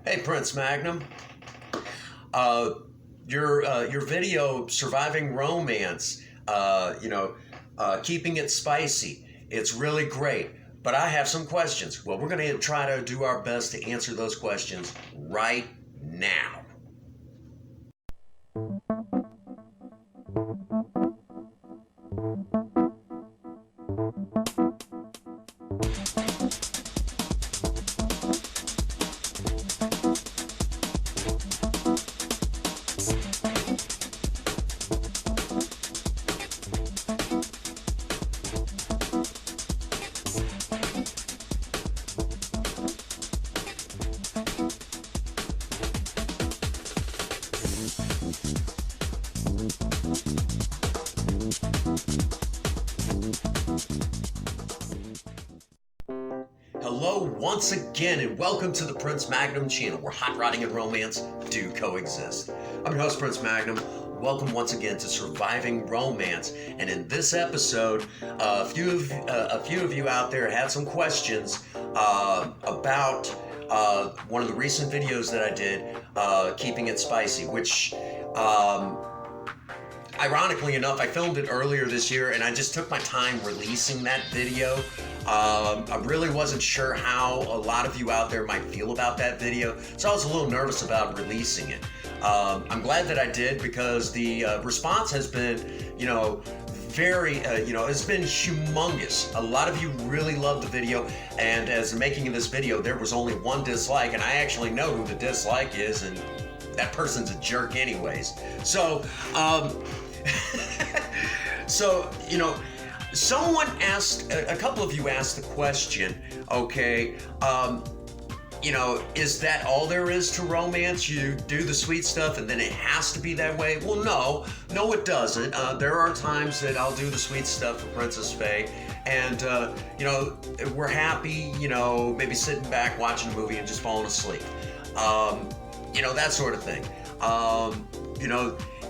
Hey, Prince Magnum. Uh, your video, Surviving Romance, keeping it spicy. It's really great. But I have some questions. Well, we're going to try to do our best to answer those questions right now. Hello once again, and welcome to the Prince Magnum channel, where hot rodding and romance do coexist. I'm your host, Prince Magnum. Welcome once again to Surviving Romance, and in this episode, a few of you out there had some questions about one of the recent videos that I did, Keeping It Spicy, which ironically enough, I filmed it earlier this year, and I just took my time releasing that video. I really wasn't sure how a lot of you out there might feel about that video, so I was a little nervous about releasing it. I'm glad that I did, because the response has been, very, it's been humongous. A lot of you really loved the video, and as the making of this video, there was only one dislike, and I actually know who the dislike is, and that person's a jerk anyways. So, someone asked, a couple of you asked the question, okay, is that all there is to romance? You do the sweet stuff and then it has to be that way? Well, no, it doesn't. There are times that I'll do the sweet stuff for Princess Faye, and, we're happy, maybe sitting back watching a movie and just falling asleep. That sort of thing.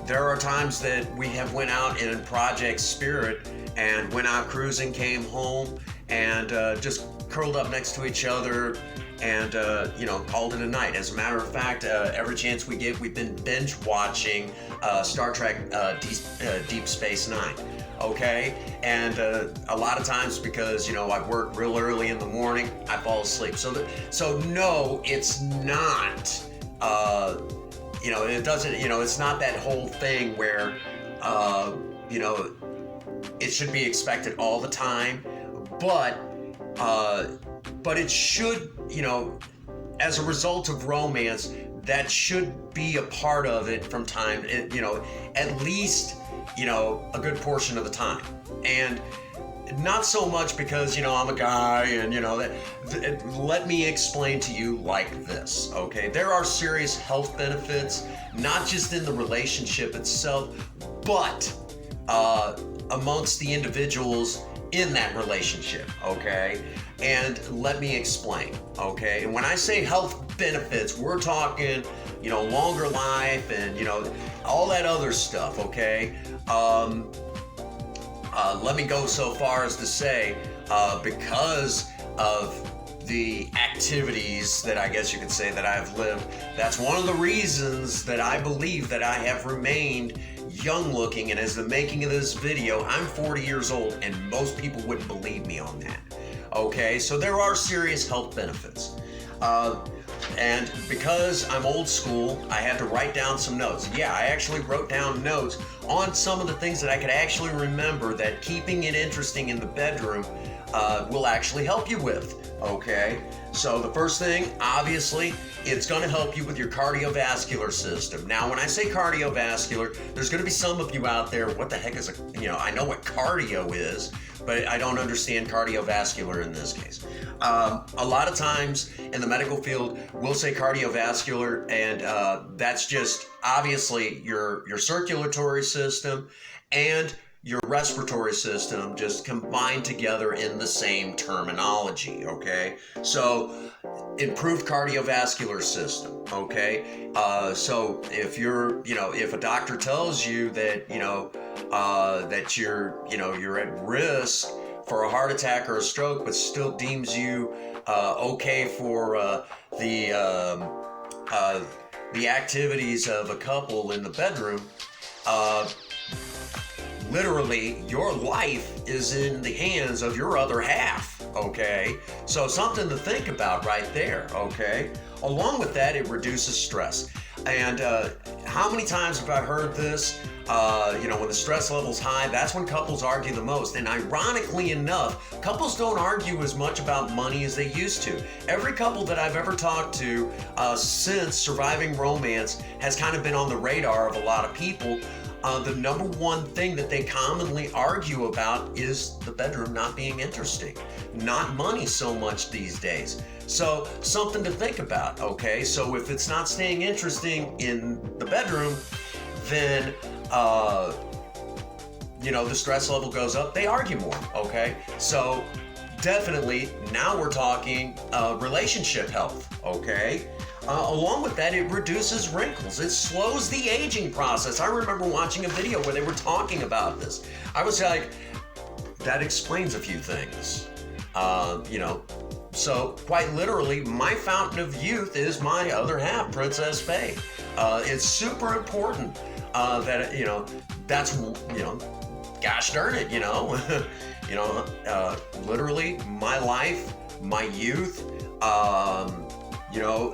There are times that we have went out in Project Spirit and went out cruising, came home, and just curled up next to each other and, called it a night. As a matter of fact, every chance we get, we've been binge watching Star Trek Deep Space Nine. Okay? And a lot of times, because, I work real early in the morning, I fall asleep. So no, it's not. It doesn't, it's not that whole thing where, it should be expected all the time, but it should, as a result of romance, that should be a part of it from time, at least, a good portion of the time. And not so much because, I'm a guy and, let me explain to you like this, okay? There are serious health benefits, not just in the relationship itself, but amongst the individuals in that relationship, okay? And let me explain, okay? And when I say health benefits, we're talking, longer life and, all that other stuff, okay? Let me go so far as to say, because of the activities that I guess you could say that I've lived, that's one of the reasons that I believe that I have remained young looking. And as the making of this video, I'm 40 years old, and most people wouldn't believe me on that. Okay, so there are serious health benefits. And because I'm old school, I had to write down some notes. Yeah, I actually wrote down notes on some of the things that I could actually remember that keeping it interesting in the bedroom will actually help you with, okay? So the first thing, obviously, it's going to help you with your cardiovascular system. Now, when I say cardiovascular, there's going to be some of you out there, what the heck is I know what cardio is, but I don't understand cardiovascular in this case. A lot of times in the medical field, we'll say cardiovascular, and that's just obviously your circulatory system and your respiratory system just combined together in the same terminology, okay? So, improved cardiovascular system, okay? So if if a doctor tells you that, that you're at risk for a heart attack or a stroke, but still deems you okay for the the activities of a couple in the bedroom, literally your life is in the hands of your other half, okay? So something to think about right there, okay? Along with that, it reduces stress. And how many times have I heard this? When the stress level's high, that's when couples argue the most. And ironically enough, couples don't argue as much about money as they used to. Every couple that I've ever talked to since Surviving Romance has kind of been on the radar of a lot of people. The number one thing that they commonly argue about is the bedroom not being interesting, not money so much these days. So something to think about, okay? So if it's not staying interesting in the bedroom, then the stress level goes up, they argue more, okay? So definitely now we're talking relationship health, okay? Along with that, it reduces wrinkles. It slows the aging process. I remember watching a video where they were talking about this. I was like, that explains a few things. So quite literally, my fountain of youth is my other half, Princess Faye. It's super important gosh darn it, literally my life, my youth,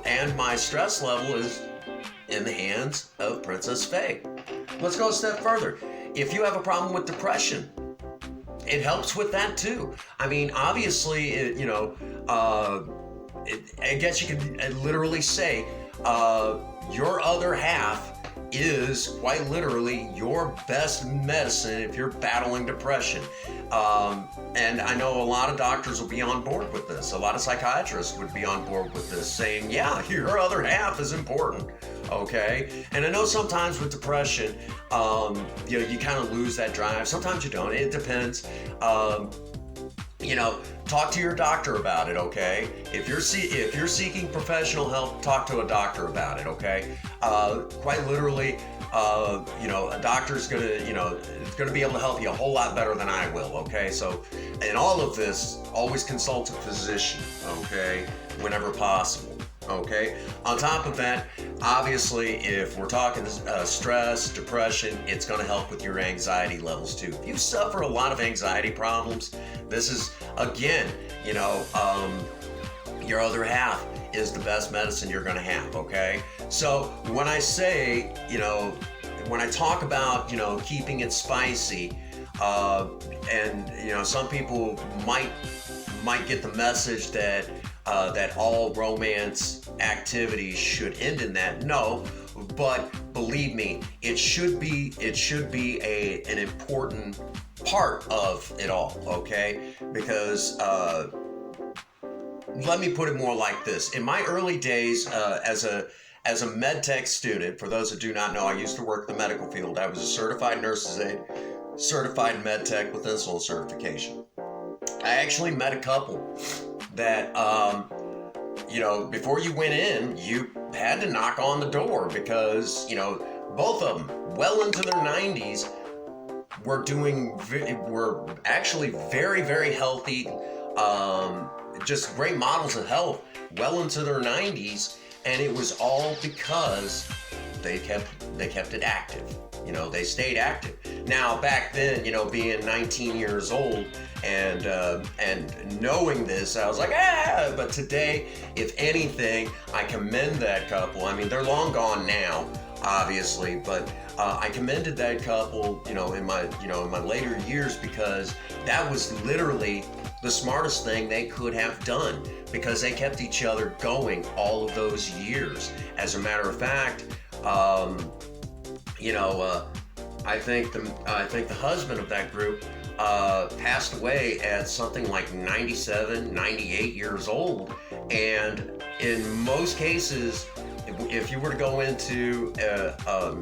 and my stress level is in the hands of Princess Faye. Let's go a step further. If you have a problem with depression, it helps with that too. I mean, obviously, I guess you could literally say your other half is quite literally your best medicine if you're battling depression. And I know a lot of doctors will be on board with this. A lot of psychiatrists would be on board with this, saying, yeah, your other half is important, okay? And I know sometimes with depression, you kind of lose that drive. Sometimes you don't. It depends. Talk to your doctor about it, okay? If you're seeking professional help, talk to a doctor about it, okay? Quite literally, a doctor's gonna be able to help you a whole lot better than I will, okay? So, in all of this, always consult a physician, okay? Whenever possible, okay? On top of that, obviously, if we're talking stress, depression, it's gonna help with your anxiety levels too. If you suffer a lot of anxiety problems, this is, again, your other half is the best medicine you're gonna have, okay? So when I say, when I talk about, keeping it spicy, some people might get the message that all romance activities should end in that. No, but believe me, it should be an important part of it all, okay? Because let me put it more like this. In my early days as a med tech student, for those that do not know, I used to work in the medical field. I was a certified nurse's aide, certified med tech with insulin certification. I actually met a couple that, before you went in, you had to knock on the door because, both of them, well into their 90s, were actually very, very healthy, just great models of health, well into their 90s, and it was all because they kept it active. They stayed active. Now, back then, being 19 years old and knowing this, I was like, but today, if anything, I commend that couple. I mean, they're long gone now, obviously, but I commended that couple, in my later years, because that was literally the smartest thing they could have done, because they kept each other going all of those years. As a matter of fact, I think the husband of that group passed away at something like 97, 98 years old. And in most cases, if you were to go into a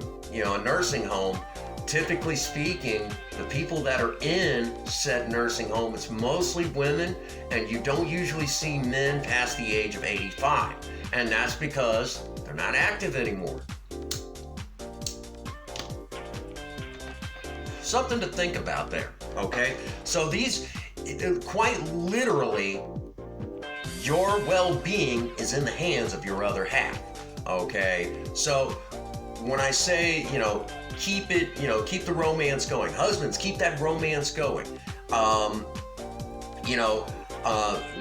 nursing home, typically speaking, the people that are in said nursing home, it's mostly women, and you don't usually see men past the age of 85. And that's because they're not active anymore. Something to think about there, okay? So these, quite literally, your well-being is in the hands of your other half, Okay, so when I say, keep it, keep the romance going. Husbands, keep that romance going.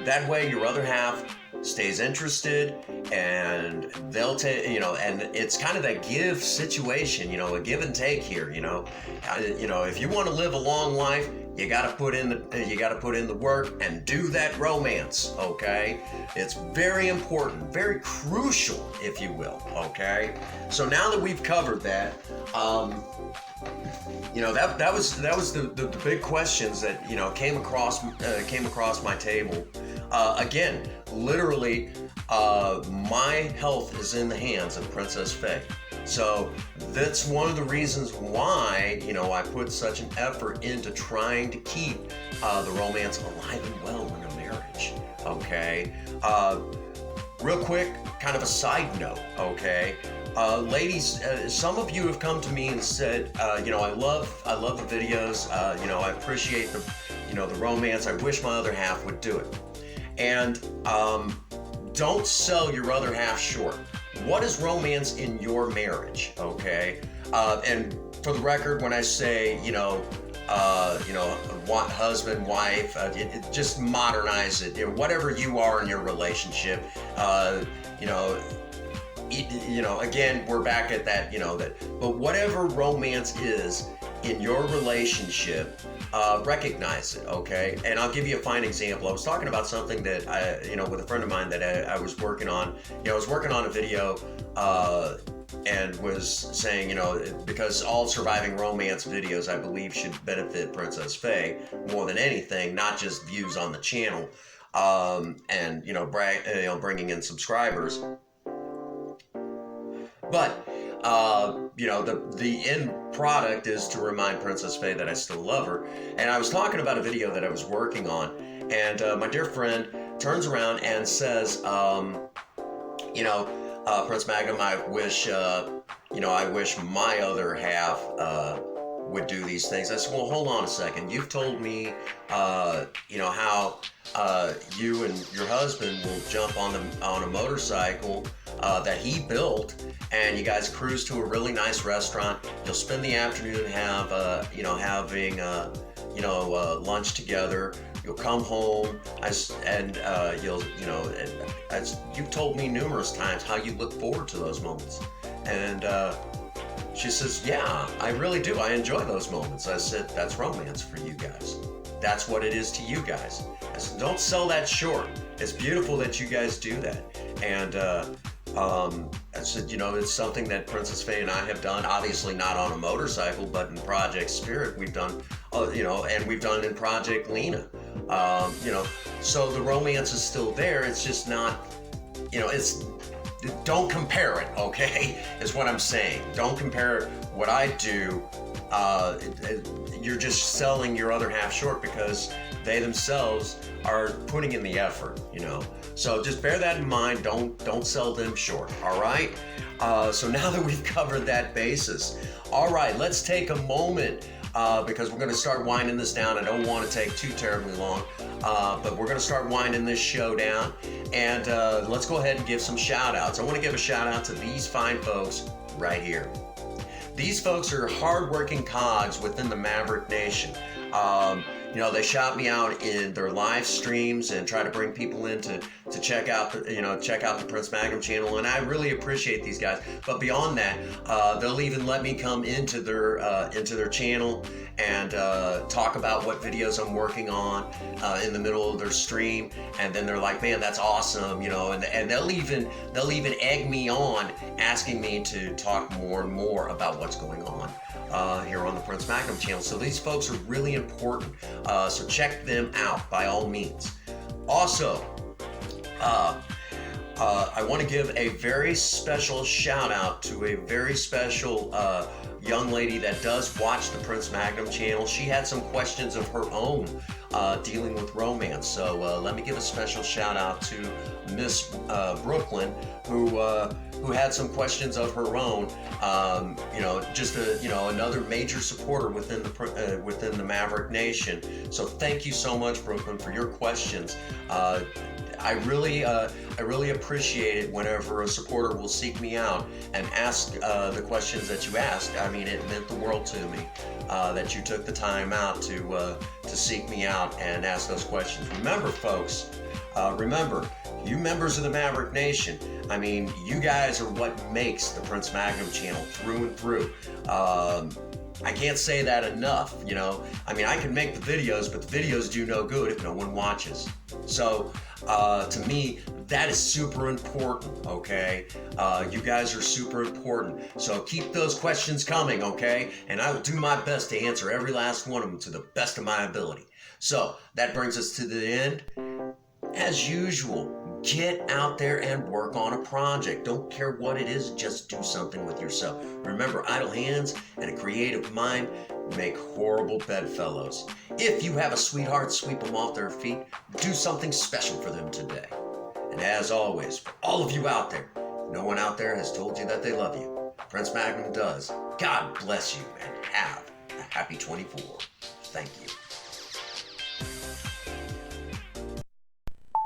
That way your other half stays interested, and they'll take, and it's kind of that give situation, a give and take here. If you want to live a long life, you got to put in the work and do that romance. Okay, it's very important, very crucial, if you will. Okay, so now that we've covered that, that was the big questions that came across my table. Again, literally, my health is in the hands of Princess Faye. So that's one of the reasons why, I put such an effort into trying to keep the romance alive and well in a marriage. Okay. Real quick, kind of a side note. Okay. Ladies, some of you have come to me and said, I love the videos. I appreciate the romance. I wish my other half would do it. And don't sell your other half short. What is romance in your marriage? Okay, and for the record, when I say husband, wife, just modernize it. Whatever you are in your relationship, again, we're back at that. But whatever romance is in your relationship, recognize it, okay? And I'll give you a fine example. I was talking about something that with a friend of mine that I was working on. I was working on a video and was saying, because all surviving romance videos, I believe, should benefit Princess Faye more than anything, not just views on the channel, and bringing in subscribers. But the end product is to remind Princess Faye that I still love her. And I was talking about a video that I was working on, and my dear friend turns around and says, Prince Magnum, I wish my other half would do these things. I said, well, hold on a second. You've told me, how you and your husband will jump on a motorcycle that he built, and you guys cruise to a really nice restaurant. You'll spend the afternoon having lunch together. You'll come home, you've told me numerous times how you look forward to those moments. And she says, yeah, I really do. I enjoy those moments. I said, that's romance for you guys. That's what it is to you guys. I said, don't sell that short. It's beautiful that you guys do that. And I said, it's something that Princess Faye and I have done, obviously not on a motorcycle, but in Project Spirit, we've done, and we've done in Project Lena. So the romance is still there. It's just not, don't compare it, okay, is what I'm saying. Don't compare what I do. You're just selling your other half short because they themselves are putting in the effort, So just bear that in mind. Don't sell them short, all right? So now that we've covered that basis, all right, let's take a moment because we're going to start winding this down. I don't want to take too terribly long, but we're going to start winding this show down. And let's go ahead and give some shout outs. I want to give a shout out to these fine folks right here. These folks are hardworking cogs within the Maverick Nation. They shout me out in their live streams and try to bring people in to check out the Prince Magnum channel, and I really appreciate these guys. But beyond that, they'll even let me come into their channel and talk about what videos I'm working on in the middle of their stream, and then they're like, "Man, that's awesome," and they'll even egg me on, asking me to talk more and more about what's going on here on the Prince Magnum channel. So these folks are really important. So check them out by all means. Also, I want to give a very special shout out to a very special young lady that does watch the Prince Magnum channel. She had some questions of her own dealing with romance. So let me give a special shout out to Miss Brooklyn, who had some questions of her own. Another major supporter within the Maverick Nation. So thank you so much, Brooklyn, for your questions. I really appreciate it whenever a supporter will seek me out and ask the questions that you asked. I mean, it meant the world to me that you took the time out to seek me out and ask those questions. Remember, folks, remember, you members of the Maverick Nation, I mean, you guys are what makes the Prince Magnum channel through and through. I can't say that enough, you know. I mean, I can make the videos, but the videos do no good if no one watches. So, to me, that is super important, okay? You guys are super important. So keep those questions coming, okay? And I will do my best to answer every last one of them to the best of my ability. So, that brings us to the end. As usual, get out there and work on a project. Don't care what it is, just do something with yourself. Remember, idle hands and a creative mind make horrible bedfellows. If you have a sweetheart, sweep them off their feet. Do something special for them today. And as always, for all of you out there, no one out there has told you that they love you. Prince Magnum does. God bless you and have a happy 24. Thank you.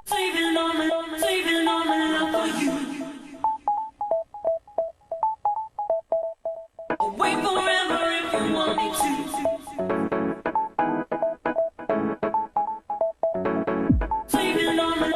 Saving all my love for you. Away forever if you want me to. Saving all my